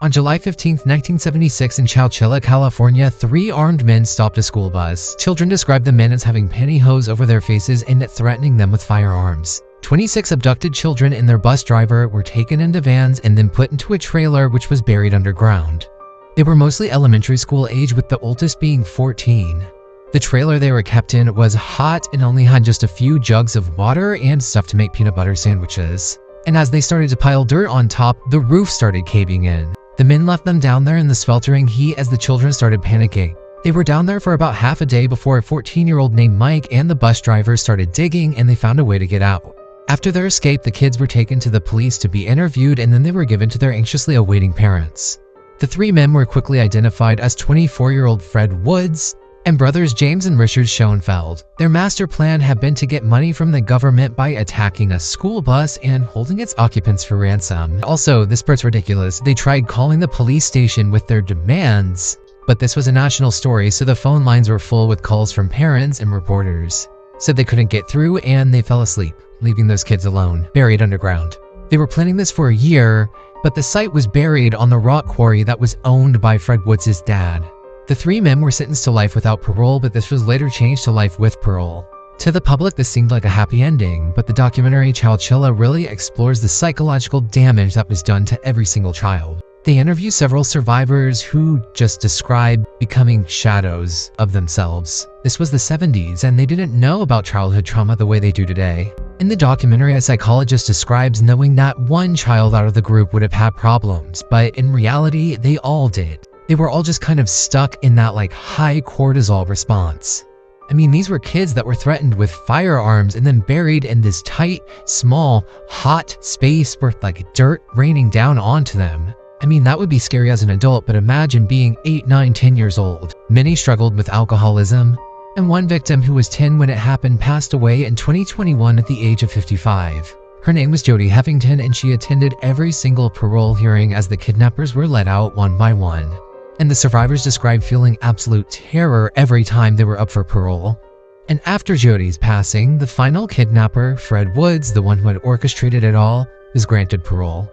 On July 15, 1976 in Chowchilla, California, 3 armed men stopped a school bus. Children described the men as having pantyhose over their faces and threatening them with firearms. 26 abducted children and their bus driver were taken into vans and then put into a trailer which was buried underground. They were mostly elementary school age, with the oldest being 14. The trailer they were kept in was hot and only had just a few jugs of water and stuff to make peanut butter sandwiches. And as they started to pile dirt on top, the roof started caving in. The men left them down there in the sweltering heat as the children started panicking. They were down there for about half a day before a 14-year-old named Mike and the bus driver started digging, and they found a way to get out. After their escape, the kids were taken to the police to be interviewed, and then they were given to their anxiously awaiting parents. The 3 men were quickly identified as 24-year-old Fred Woods and brothers James and Richard Schoenfeld. Their master plan had been to get money from the government by attacking a school bus and holding its occupants for ransom. Also, this part's ridiculous. They tried calling the police station with their demands, but this was a national story, so the phone lines were full with calls from parents and reporters. Said they couldn't get through and they fell asleep, leaving those kids alone, buried underground. They were planning this for a year, but the site was buried on the rock quarry that was owned by Fred Woods' dad. The 3 men were sentenced to life without parole, but this was later changed to life with parole. To the public, this seemed like a happy ending, but the documentary Chowchilla really explores the psychological damage that was done to every single child. They interview several survivors who just describe becoming shadows of themselves. This was the 70s, and they didn't know about childhood trauma the way they do today. In the documentary, a psychologist describes knowing that one child out of the group would have had problems, but in reality, they all did. They were all just kind of stuck in that high cortisol response. I mean, these were kids that were threatened with firearms and then buried in this tight, small, hot space with dirt raining down onto them. I mean, that would be scary as an adult, but imagine being 8, 9, 10 years old. Many struggled with alcoholism, and one victim who was 10 when it happened passed away in 2021 at the age of 55. Her name was Jody Heffington, and she attended every single parole hearing as the kidnappers were let out one by one. And the survivors described feeling absolute terror every time they were up for parole. And after Jody's passing, the final kidnapper, Fred Woods, the one who had orchestrated it all, was granted parole.